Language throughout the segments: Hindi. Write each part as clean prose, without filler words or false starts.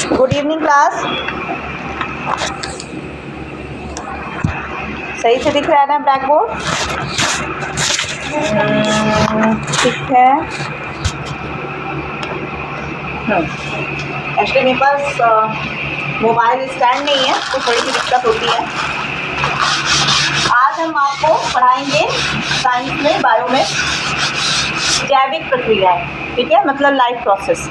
Good evening class. सही से दिख रहा है ना ब्लैक बोर्ड? ठीक है। एक्चुअली मेरे पास मोबाइल स्टैंड नहीं है तो थोड़ी सी दिक्कत होती है। आज हम आपको पढ़ाएंगे साइंस में, बायो में जैविक प्रक्रियाएं। ठीक है, मतलब लाइफ प्रोसेस।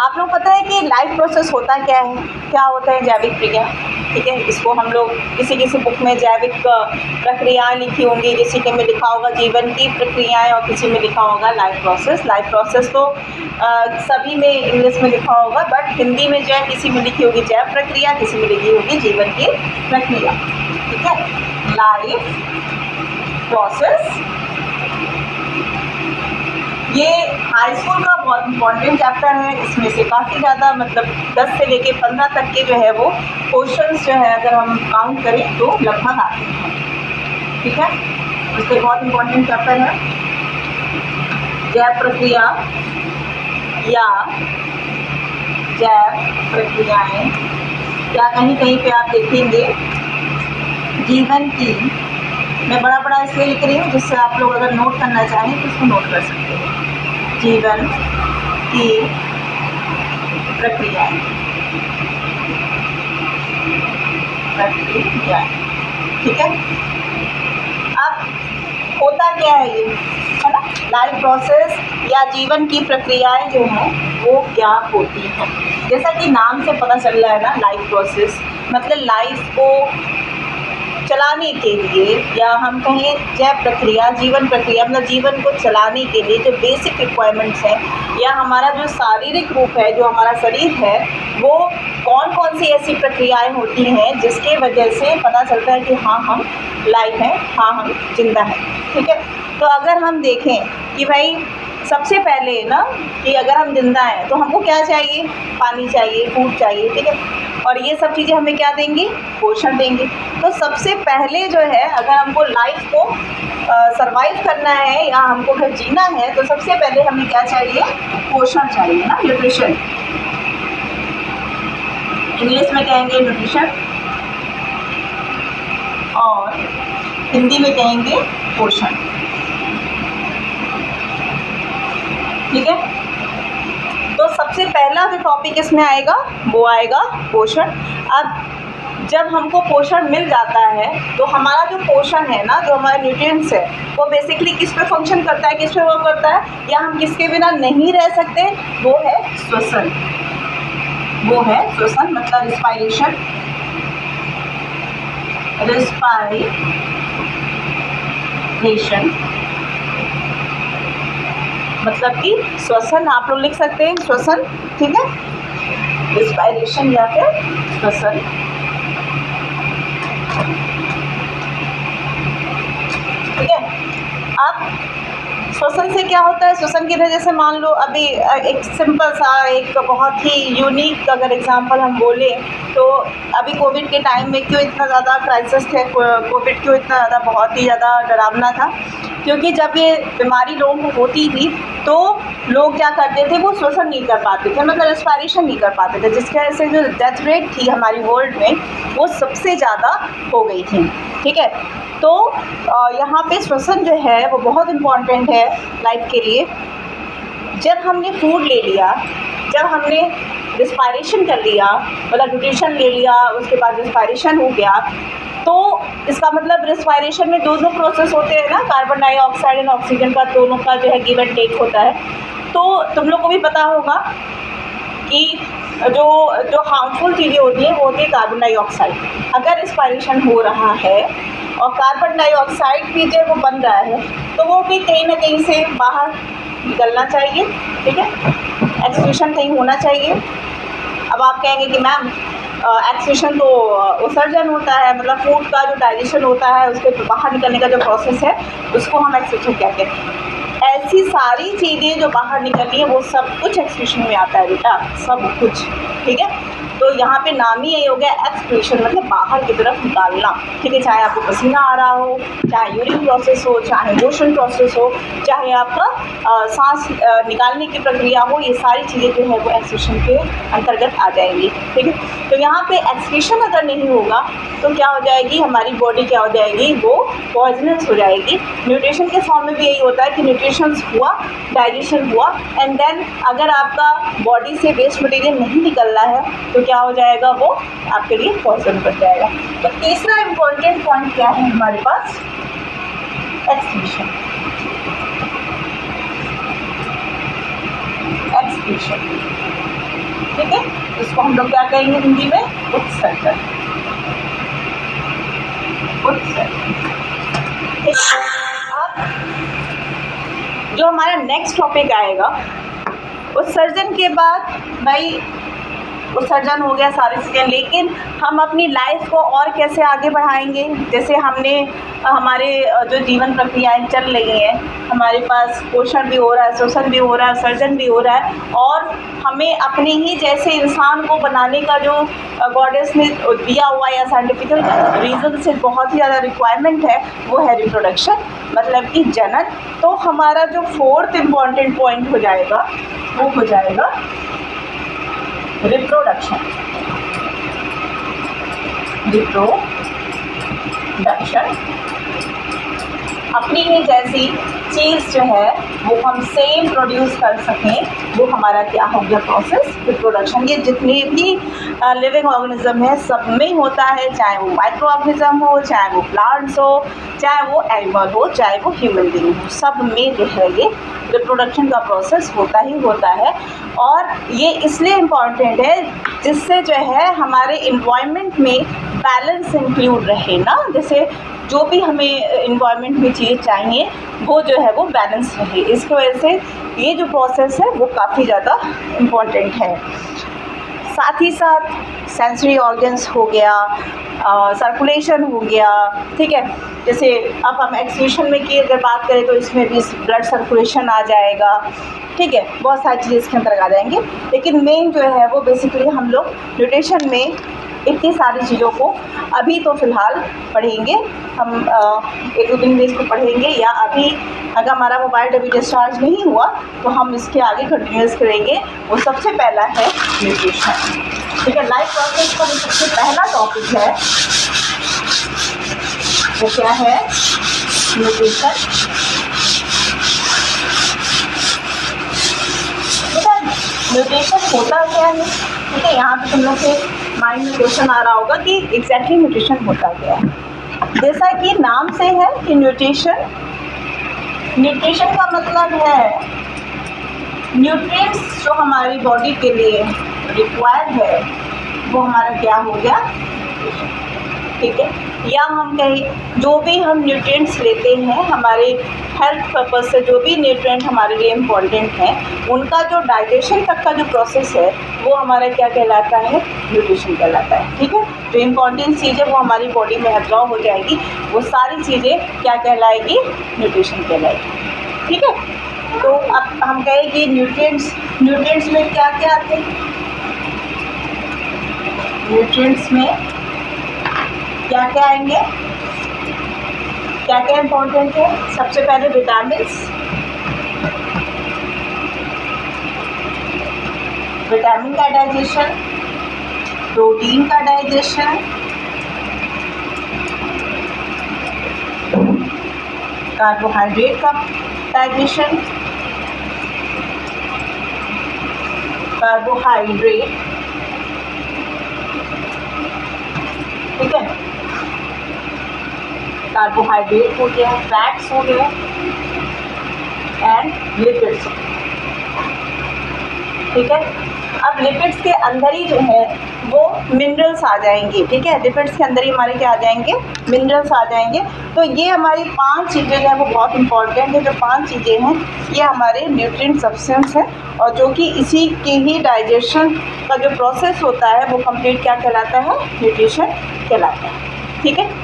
आप लोग पता है कि लाइफ प्रोसेस होता क्या है, क्या होता है जैविक प्रक्रिया? ठीक है, इसको हम लोग किसी बुक में जैविक प्रक्रियाएं लिखी होंगी, किसी के में लिखा होगा जीवन की प्रक्रियाएं और किसी में लिखा होगा लाइफ प्रोसेस। लाइफ प्रोसेस तो सभी में इंग्लिश में लिखा होगा, बट हिंदी में जो है किसी में लिखी होगी जैव प्रक्रिया, किसी में लिखी होगी जीवन की प्रक्रिया। ठीक है, लाइफ प्रोसेस ये हाई स्कूल का बहुत इंपॉर्टेंट चैप्टर है। इसमें से काफ़ी ज़्यादा मतलब 10 से लेके 15 तक के जो है वो क्वेश्चंस जो है अगर हम काउंट करें तो लगभग आते हैं। ठीक है, इससे बहुत इंपॉर्टेंट चैप्टर है जैव प्रक्रिया या जैव प्रक्रियाएं, या कहीं कहीं पे आप देखेंगे जीवन की। मैं बड़ा बड़ा इसलिए लिख रही हूँ जिससे आप लोग अगर नोट करना चाहें तो उसको नोट कर सकते हैं। जीवन की प्रक्रियाएं, ठीक है। अब होता क्या है ये, है ना, लाइफ प्रोसेस या जीवन की प्रक्रियाएं जो हैं वो क्या होती हैं? जैसा कि नाम से पता चल रहा है ना, लाइफ प्रोसेस मतलब लाइफ को चलाने के लिए, या हम कहें जैव प्रक्रिया, जीवन प्रक्रिया मतलब जीवन को चलाने के लिए जो बेसिक रिक्वायरमेंट्स हैं, या हमारा जो शारीरिक रूप है, जो हमारा शरीर है, वो कौन कौन सी ऐसी प्रक्रियाएं होती हैं जिसके वजह से पता चलता है कि हाँ हम लाइफ हैं, हाँ हम जिंदा हैं। ठीक है, तो अगर हम देखें कि भाई सबसे पहले ना कि अगर हम जिंदा हैं तो हमको क्या चाहिए? पानी चाहिए, फूड चाहिए। ठीक है, और ये सब चीज़ें हमें क्या देंगी? पोषण देंगे। तो सबसे पहले जो है अगर हमको लाइफ को सरवाइव करना है या हमको अगर जीना है तो सबसे पहले हमें क्या चाहिए? पोषण चाहिए ना, न्यूट्रिशन। इंग्लिश में कहेंगे न्यूट्रिशन और हिंदी में कहेंगे पोषण। ठीक है, तो सबसे पहला जो टॉपिक इसमें आएगा वो आएगा पोषण। अब जब हमको पोषण मिल जाता है तो हमारा जो पोषण है ना, जो हमारे न्यूट्रिएंट्स है, वो बेसिकली किस पे फंक्शन करता है, किस पे वर्क करता है, या हम किसके बिना नहीं रह सकते? वो है श्वसन। वो है श्वसन मतलब रिस्पायरेशन। रिस्पायरेशन मतलब कि श्वसन, आप लोग लिख सकते हैं श्वसन। ठीक है, रिस्पायरेशन या फिर श्वसन। ठीक है, अब श्वसन से क्या होता है? श्वसन की वजह से मान लो अभी एक सिंपल सा, एक बहुत ही यूनिक अगर एग्जांपल हम बोले तो अभी कोविड के टाइम में क्यों इतना ज़्यादा क्राइसिस थे, कोविड क्यों इतना ज़्यादा बहुत ही ज़्यादा डरावना था? क्योंकि जब ये बीमारी लोगों को होती थी तो लोग क्या करते थे? वो श्वसन नहीं कर पाते थे, मतलब रेस्पिरेशन नहीं कर पाते थे, जिसकी वजह से जो डेथ रेट थी हमारी वर्ल्ड में वो सबसे ज़्यादा हो गई थी। ठीक है, तो यहाँ पे श्वसन जो है वो बहुत इम्पॉर्टेंट है लाइफ के लिए। जब हमने फूड ले लिया, जब हमने रिस्पायरेशन कर लिया, मतलब न्यूट्रिशन ले लिया, उसके बाद रिस्पायरेशन हो गया, तो इसका मतलब रिस्पायरेशन में दो प्रोसेस होते हैं ना, कार्बन डाइऑक्साइड एंड ऑक्सीजन का दोनों का जो है गिव एंड टेक होता है। तो तुम लोग को भी पता होगा कि जो हार्मफुल चीज़ें होती हैं वो होती है कार्बन डाइऑक्साइड। अगर रिस्पायरेशन हो रहा है और कार्बन डाइऑक्साइड भी जो वो बन रहा है तो वो भी कहीं ना कहीं से बाहर निकलना चाहिए। ठीक है, एक्सक्रीशन कहीं होना चाहिए। अब आप कहेंगे कि मैम एक्सक्रीशन तो उत्सर्जन होता है, मतलब फूड का जो डाइजेशन होता है उसके बाहर निकलने का जो प्रोसेस है उसको हम एक्सक्रीशन कहते हैं। ऐसी सारी चीज़ें जो बाहर निकलती हैं वो सब कुछ एक्सक्रीशन में आता है बेटा, सब कुछ। ठीक है, तो यहाँ पे नाम ही यही हो गया एक्सक्रीशन, मतलब बाहर की तरफ निकालना, ठीक है। चाहे आपको पसीना आ रहा हो, चाहे यूरिन प्रोसेस हो, चाहे मोशन प्रोसेस हो, चाहे आपका सांस निकालने की प्रक्रिया हो, ये सारी चीज़ें जो है वो एक्सक्रीशन के अंतर्गत आ जाएंगी, ठीक है। तो यहाँ पे एक्सक्रीशन अगर नहीं होगा तो क्या हो जाएगी, हमारी बॉडी क्या हो जाएगी, वो पॉइजनस हो जाएगी। न्यूट्रिशन के फॉर्म में भी यही होता है कि न्यूट्रिशन हुआ, डाइजेशन हुआ, एंड देन अगर आपका बॉडी से वेस्ट मटेरियल नहीं निकल रहा है तो क्या हो जाएगा, वो आपके लिए पॉइजन बन जाएगा। तो तीसरा इम्पोर्टेंट पॉइंट क्या है हमारे पास, एक्सक्रीशन। एक्सक्रीशन, ठीक है, इसको हम लोग क्या कहेंगे हिंदी में, उत्सर्जन। उत्सर्जन। अब जो हमारा नेक्स्ट टॉपिक आएगा, उत्सर्जन के बाद भाई उत्सर्जन हो गया सारी चीज़ें, लेकिन हम अपनी लाइफ को और कैसे आगे बढ़ाएंगे। जैसे हमने हमारे जो जीवन प्रक्रियाएं चल रही हैं, हमारे पास पोषण भी हो रहा है, शोषण भी हो रहा है, सर्जन भी हो रहा है, और हमें अपने ही जैसे इंसान को बनाने का जो गॉडेस ने दिया हुआ या साइंटिफिकल रीज़न से बहुत ही ज़्यादा रिक्वायरमेंट है, वो है रिप्रोडक्शन, मतलब कि जनन। तो हमारा जो फोर्थ इम्पॉर्टेंट पॉइंट हो जाएगा वो हो जाएगा रिप्रोडक्शन। रिप्रोडक्शन, अपनी ही जैसी चीज़ जो है वो हम सेम प्रोड्यूस कर सकें, वो हमारा क्या हो गया, प्रोसेस रिप्रोडक्शन। ये जितने भी लिविंग ऑर्गेनिज्म है सब में होता है, चाहे वो माइक्रो ऑर्गेनिज्म हो, चाहे वो प्लांट्स हो, चाहे वो एनिमल हो, चाहे वो ह्यूमन बीइंग हो, सब में जो है ये रिप्रोडक्शन का प्रोसेस होता ही होता है। और ये इसलिए इम्पॉर्टेंट है जिससे जो है हमारे इन्वायरमेंट में बैलेंस इंक्लूड रहे ना, जैसे जो भी हमें इन्वायरमेंट में चीज़ें चाहिए वो जो है वो बैलेंस रहे। इसकी वजह से ये जो प्रोसेस है वो काफ़ी ज़्यादा इम्पॉर्टेंट है। साथ ही साथ सेंसरी ऑर्गन्स हो गया, सर्कुलेशन हो गया, ठीक है। जैसे अब हम एक्सक्रीशन में की अगर बात करें तो इसमें भी ब्लड सर्कुलेशन आ जाएगा, ठीक है, बहुत सारी चीज़ें इसके अंदर आ जाएंगी। लेकिन मेन जो है वो बेसिकली हम लोग न्यूट्रिशन में इतनी सारी चीज़ों को अभी तो फ़िलहाल पढ़ेंगे हम, एक दो दिन में इसको पढ़ेंगे, या अभी अगर हमारा मोबाइल अभी डिस्चार्ज नहीं हुआ तो हम इसके आगे कंटिन्यूस करेंगे। वो सबसे पहला है न्यूट्रिशन, ठीक है। लाइफ प्रोसेस का जो सबसे पहला टॉपिक है वो क्या है, न्यूट्रिशन। न्यूट्रिशन होता क्या है, ठीक है। यहाँ पे तुम लोग के माइंड में क्वेश्चन आ रहा होगा कि एग्जैक्टली न्यूट्रिशन होता क्या है। जैसा कि नाम से है कि न्यूट्रिशन, न्यूट्रिशन का मतलब है न्यूट्रिएंट्स जो हमारी बॉडी के लिए रिक्वायर्ड है वो हमारा क्या हो गया, ठीक है। या हम कहें जो भी हम न्यूट्रिएंट्स लेते हैं हमारे हेल्थ पर्पस से, जो भी न्यूट्रिएंट हमारे लिए इम्पॉर्टेंट हैं, उनका जो डाइजेशन तक का जो प्रोसेस है वो हमारा क्या कहलाता है, न्यूट्रिशन कहलाता है, ठीक है। जो इम्पॉर्टेंट चीज़ें वो हमारी बॉडी में एब्जॉर्ब हो जाएगी, वो सारी चीज़ें क्या कहलाएगी, न्यूट्रिशन कहलाएगी, ठीक है। तो अब हम कहें कि न्यूट्रिएंट्स में क्या क्या आते हैं, न्यूट्रिएंट्स में क्या क्या आएंगे, क्या क्या इम्पोर्टेंट है। सबसे पहले विटामिन्स, विटामिन का डाइजेशन, प्रोटीन का डाइजेशन, कार्बोहाइड्रेट का डाइजेशन, कार्बोहाइड्रेट, ठीक है, कार्बोहाइड्रेट हो गया, फैट्स हो गया एंड लिपिड्स, ठीक है। अब लिपिड्स के अंदर ही जो है वो मिनरल्स आ जाएंगे, ठीक है। लिपिड्स के अंदर ही हमारे क्या आ जाएंगे, मिनरल्स आ जाएंगे। तो ये हमारी 5 चीज़ें जो है वो बहुत इंपॉर्टेंट है। जो 5 चीज़ें हैं ये हमारे न्यूट्रिएंट सब्सटेंस है, और जो कि इसी के ही डाइजेशन का जो प्रोसेस होता है वो कंप्लीट क्या कहलाता है, न्यूट्रिशन कहलाता है, ठीक है।